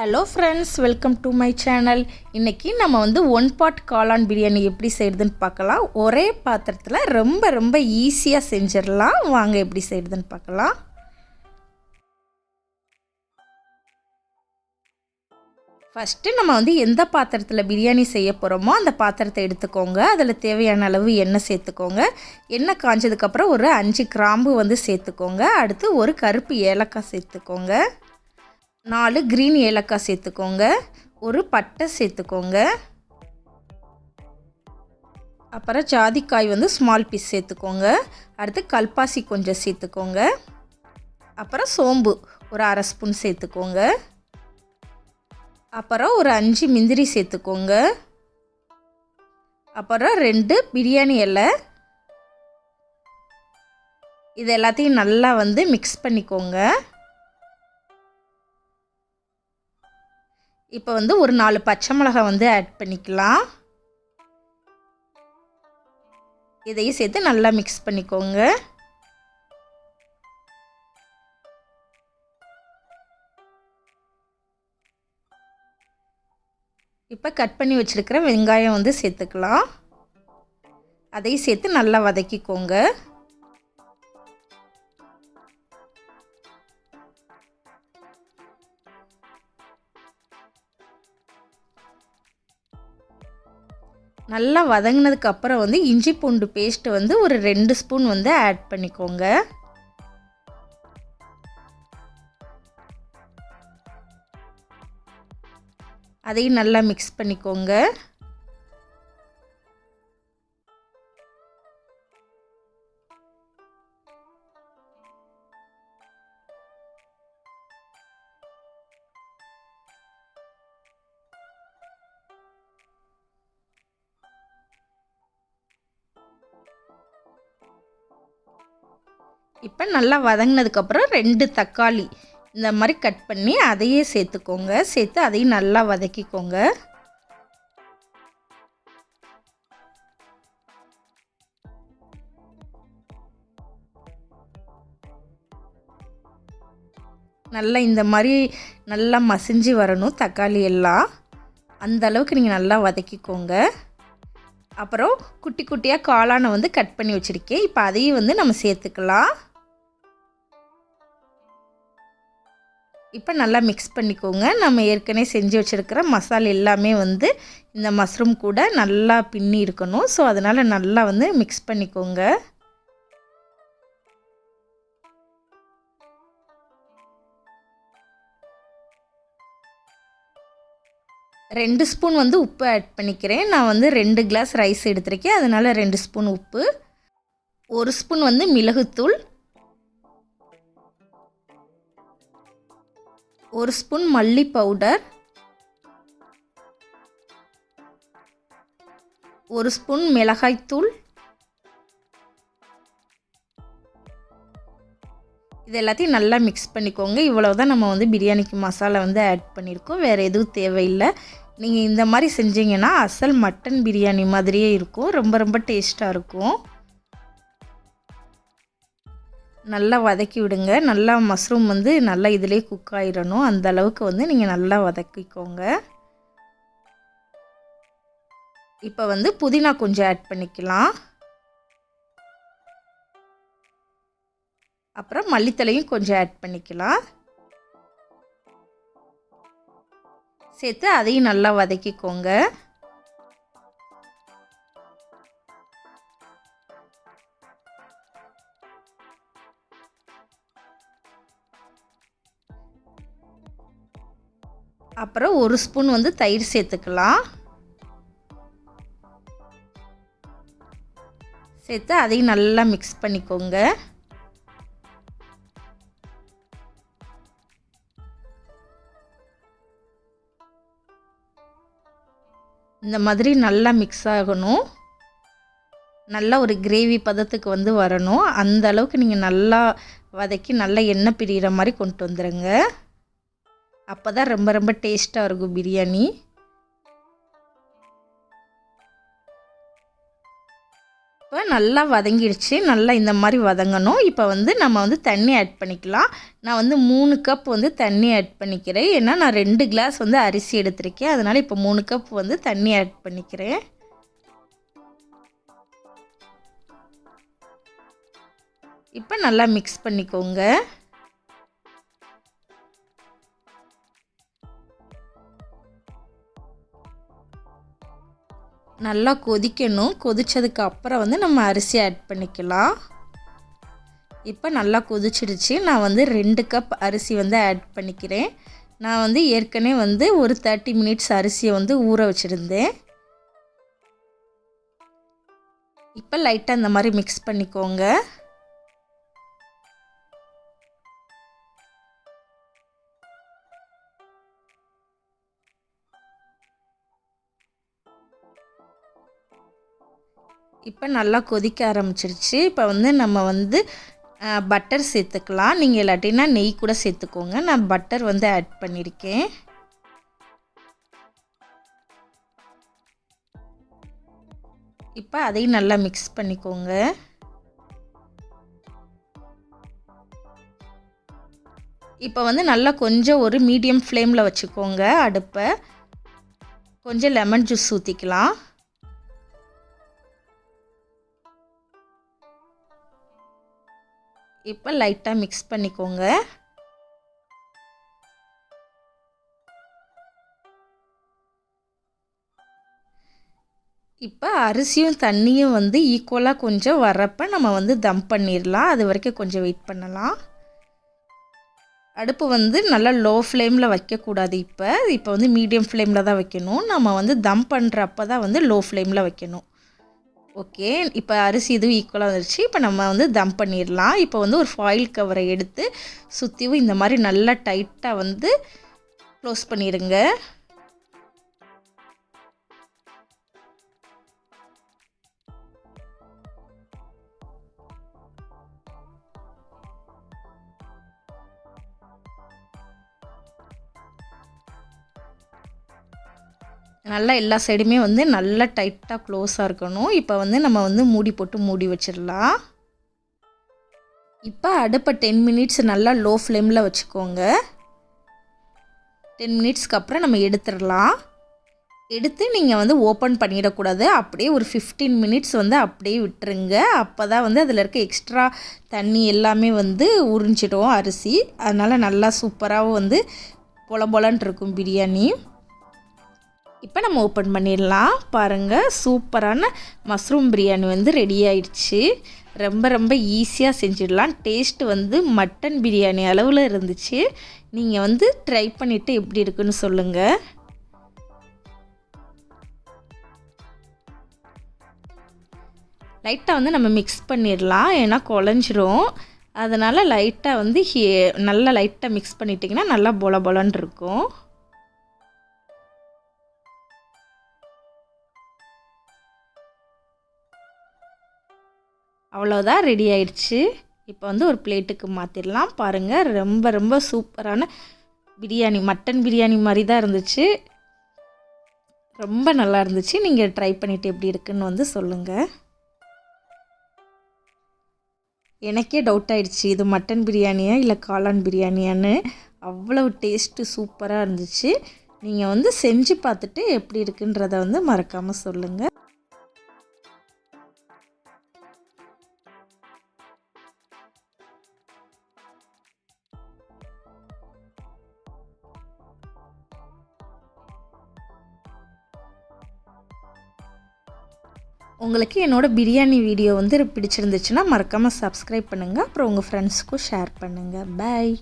Hello friends, welcome to my channel. இன்றைக்கி நம்ம one pot காளான் பிரியாணி எப்படி செய்கிறதுன்னு பார்க்கலாம். ஒரே பாத்திரத்தில் ரொம்ப ஈஸியாக செஞ்சிடலாம். வாங்க எப்படி செய்கிறதுன்னு பார்க்கலாம். ஃபஸ்ட்டு நம்ம எந்த பாத்திரத்தில் பிரியாணி செய்ய போகிறோமோ அந்த பாத்திரத்தை எடுத்துக்கோங்க. அதில் தேவையான அளவு எண்ணெய் சேர்த்துக்கோங்க. எண்ணெய் காஞ்சதுக்கப்புறம் ஒரு 5 கிராம்பு சேர்த்துக்கோங்க. அடுத்து ஒரு கருப்பு ஏலக்காய் சேர்த்துக்கோங்க. 4 கிரீன் ஏலக்காய் சேர்த்துக்கோங்க. ஒரு பட்டை சேர்த்துக்கோங்க. அப்புறம் ஜாதிக்காய் ஸ்மால் பீஸ் சேர்த்துக்கோங்க. அடுத்து கல்பாசி கொஞ்சம் சேர்த்துக்கோங்க. அப்புறம் சோம்பு ஒரு 1/2 ஸ்பூன் சேர்த்துக்கோங்க. அப்புறம் ஒரு 5 முந்திரி சேர்த்துக்கோங்க. அப்புறம் 2 பிரியாணி இலை. இது எல்லாத்தையும் நல்லா மிக்ஸ் பண்ணிக்கோங்க. இப்போ ஒரு 4 பச்சை மிளகாய் ஆட் பண்ணிக்கலாம். இதையும் சேர்த்து நல்லா மிக்ஸ் பண்ணிக்கோங்க. இப்போ கட் பண்ணி வச்சிருக்கிற வெங்காயம் சேர்த்துக்கலாம். அதையும் சேர்த்து நல்லா வதக்கிக்கோங்க. நல்லா வதங்கினதுக்கு அப்புறம் இஞ்சி பூண்டு பேஸ்ட்டு ஒரு 2 ஸ்பூன் ஆட் பண்ணிக்கோங்க. அதையும் நல்லா மிக்ஸ் பண்ணிக்கோங்க. இப்போ நல்லா வதங்கினதுக்கப்புறம் 2 தக்காளி இந்த மாதிரி கட் பண்ணி அதையே சேர்த்துக்கோங்க. சேர்த்து அதையும் நல்லா வதக்கிக்கோங்க. நல்லா இந்த மாதிரி நல்லா மசிஞ்சு வரணும் தக்காளி எல்லாம். அந்த அளவுக்கு நீங்கள் நல்லா வதக்கிக்கோங்க. அப்புறம் குட்டி குட்டியாக காளானை கட் பண்ணி வச்சுருக்கேன். இப்போ அதையும் நம்ம சேர்த்துக்கலாம். இப்போ நல்லா மிக்ஸ் பண்ணிக்கோங்க. நம்ம ஏற்கனவே செஞ்சு வச்சுருக்கிற மசாலா எல்லாமே இந்த மஷ்ரூம் கூட நல்லா பின்னி இருக்கணும். ஸோ அதனால் நல்லா மிக்ஸ் பண்ணிக்கோங்க. ரெண்டு ஸ்பூன் உப்பு ஆட் பண்ணிக்கிறேன். நான் 2 கிளாஸ் ரைஸ் எடுத்திருக்கேன். அதனால் 2 ஸ்பூன் உப்பு. 1 ஸ்பூன் மிளகுத்தூள். 1 ஸ்பூன் மல்லி பவுடர். 1 ஸ்பூன் மிளகாய்த்தூள். இது எல்லாத்தையும் நல்லா மிக்ஸ் பண்ணிக்கோங்க. இவ்வளோ தான் நம்ம பிரியாணிக்கு மசாலா ஆட் பண்ணியிருக்கோம். வேறு எதுவும் தேவையில்லை. நீங்கள் இந்த மாதிரி செஞ்சீங்கன்னா அசல் மட்டன் பிரியாணி மாதிரியே இருக்கும். ரொம்ப டேஸ்ட்டாக இருக்கும். நல்லா வதக்கி விடுங்க. நல்லா மஷ்ரூம் நல்லா இதிலே குக் ஆயிடணும். அந்த அளவுக்கு நீங்கள் நல்லா வதக்கிக்கோங்க. இப்போ புதினா கொஞ்சம் ஆட் பண்ணிக்கலாம். அப்புறம் மல்லித்தலையும் கொஞ்சம் ஆட் பண்ணிக்கலாம். சேர்த்து அதையும் நல்லா வதக்கிக்கோங்க. அப்புறம் 1 ஸ்பூன் தயிர் சேர்த்துக்கலாம். சேர்த்து அதையும் நல்லா மிக்ஸ் பண்ணிக்கோங்க. இந்த மாதிரி நல்லா மிக்ஸ் ஆகணும். நல்லா ஒரு கிரேவி பதத்துக்கு வரணும். அந்த அளவுக்கு நீங்கள் நல்லா வதக்கி நல்லா எண்ணெய் பிரிகிற மாதிரி கொண்டு வந்துடுங்க. அப்போ தான் ரொம்ப டேஸ்ட்டாக இருக்கும் பிரியாணி. இப்போ நல்லா வதங்கிடுச்சு. நல்லா இந்த மாதிரி வதங்கணும். இப்போ வந்து நம்ம வந்து தண்ணி ஆட் பண்ணிக்கலாம். நான் வந்து 3 கப் வந்து தண்ணி ஆட் பண்ணிக்கிறேன். ஏன்னா நான் 2 கிளாஸ் வந்து அரிசி எடுத்திருக்கேன். அதனால் இப்போ 3 கப் வந்து தண்ணி ஆட் பண்ணிக்கிறேன். இப்போ நல்லா மிக்ஸ் பண்ணிக்கோங்க. நல்லா கொதிக்கணும். கொதிச்சதுக்கு அப்புறம் வந்து நம்ம அரிசி ஆட் பண்ணிக்கலாம். இப்போ நல்லா கொதிச்சிடுச்சு. நான் வந்து 2 கப் அரிசி வந்து ஆட் பண்ணிக்கிறேன். நான் வந்து ஏற்கனவே வந்து ஒரு 30 மினிட்ஸ் அரிசியை வந்து ஊற வச்சுருந்தேன். இப்போ லைட்டாக இந்த மாதிரி மிக்ஸ் பண்ணிக்கோங்க. இப்போ நல்லா கொதிக்க ஆரம்பிச்சிருச்சு. இப்போ வந்து நம்ம வந்து பட்டர் சேர்த்துக்கலாம். நீங்கள் இல்லாட்டினா நெய் கூட சேர்த்துக்கோங்க. நான் பட்டர் வந்து ஆட் பண்ணியிருக்கேன். இப்போ அதையும் நல்லா மிக்ஸ் பண்ணிக்கோங்க. இப்போ வந்து நல்லா கொஞ்சம் ஒரு மீடியம் ஃப்ளேமில் வச்சுக்கோங்க அடுப்பை. கொஞ்சம் லெமன் ஜூஸ் ஊற்றிக்கலாம். இப்போ லைட்டாக மிக்ஸ் பண்ணிக்கோங்க. இப்போ அரிசியும் தண்ணியும் வந்து ஈக்குவலாக கொஞ்சம் வரப்போ நம்ம வந்து தம் பண்ணிடலாம். அது வரைக்கும் கொஞ்சம் வெயிட் பண்ணலாம். அடுப்பு வந்து நல்லா லோ ஃப்ளேமில் வைக்கக்கூடாது. இப்போ வந்து மீடியம் ஃப்ளேமில் தான் வைக்கணும். நம்ம வந்து தம் பண்ணுறப்ப தான் வந்து லோ ஃப்ளேமில் வைக்கணும். ஓகே, இப்போ அரிசி இதுவும் ஈக்குவலாக வந்துருச்சு. இப்போ நம்ம வந்து தம் பண்ணிடலாம். இப்போ வந்து ஒரு ஃபாயில் கவரை எடுத்து சுற்றிவும் இந்த மாதிரி நல்லா டைட்டாக வந்து க்ளோஸ் பண்ணிடுங்க. நல்லா எல்லா சைடுமே வந்து நல்லா டைட்டாக க்ளோஸாக இருக்கணும். இப்போ வந்து நம்ம வந்து மூடி போட்டு மூடி வச்சிடலாம். இப்போ அடுப்பை 10 மினிட்ஸ் நல்லா லோ ஃப்ளேமில் வச்சுக்கோங்க. 10 மினிட்ஸ்க்கு அப்புறம் நம்ம எடுத்துடலாம். எடுத்து நீங்கள் வந்து ஓப்பன் பண்ணிடக்கூடாது. அப்படியே ஒரு 15 மினிட்ஸ் வந்து அப்படியே விட்டுருங்க. அப்போ தான் வந்து அதில் இருக்க எக்ஸ்ட்ரா தண்ணி எல்லாமே வந்து உறிஞ்சிடும் அரிசி. அதனால் நல்லா சூப்பராகவும் வந்து பொல பொலன்னு இருக்கும் பிரியாணி. இப்போ நம்ம ஓப்பன் பண்ணிடலாம். பாருங்கள், சூப்பரான மஷ்ரூம் பிரியாணி வந்து ரெடி ஆயிடுச்சு. ரொம்ப ஈஸியாக செஞ்சிடலாம். டேஸ்ட்டு வந்து மட்டன் பிரியாணி அளவில் இருந்துச்சு. நீங்கள் வந்து ட்ரை பண்ணிவிட்டு எப்படி இருக்குன்னு சொல்லுங்கள். லைட்டாக வந்து நம்ம மிக்ஸ் பண்ணிடலாம். ஏன்னா குழஞ்சிரும். அதனால் லைட்டாக வந்து நல்லா லைட்டாக மிக்ஸ் பண்ணிட்டிங்கன்னா நல்லா பொல பொலன்னு இருக்கும். அவ்வளோதான், ரெடி ஆயிடுச்சு. இப்போ வந்து ஒரு பிளேட்டுக்கு மாற்றிடலாம். பாருங்கள், ரொம்ப சூப்பரான பிரியாணி, மட்டன் பிரியாணி மாதிரி தான் இருந்துச்சு. ரொம்ப நல்லா இருந்துச்சு. நீங்கள் ட்ரை பண்ணிவிட்டு எப்படி இருக்குன்னு வந்து சொல்லுங்கள். எனக்கே டவுட் ஆகிடுச்சு, இது மட்டன் பிரியாணியா இல்லை காளான் பிரியாணியான்னு. அவ்வளவு டேஸ்ட்டு சூப்பராக இருந்துச்சு. நீங்கள் வந்து செஞ்சு பார்த்துட்டு எப்படி இருக்குன்றதை வந்து மறக்காமல் சொல்லுங்கள். உங்களுக்கு என்னோடய பிரியாணி வீடியோ வந்து பிடிச்சிருந்துச்சுன்னா மறக்காமல் சப்ஸ்கிரைப் பண்ணுங்கள். அப்புறம் உங்கள் ஃப்ரெண்ட்ஸுக்கும் ஷேர் பண்ணுங்கள். பாய்.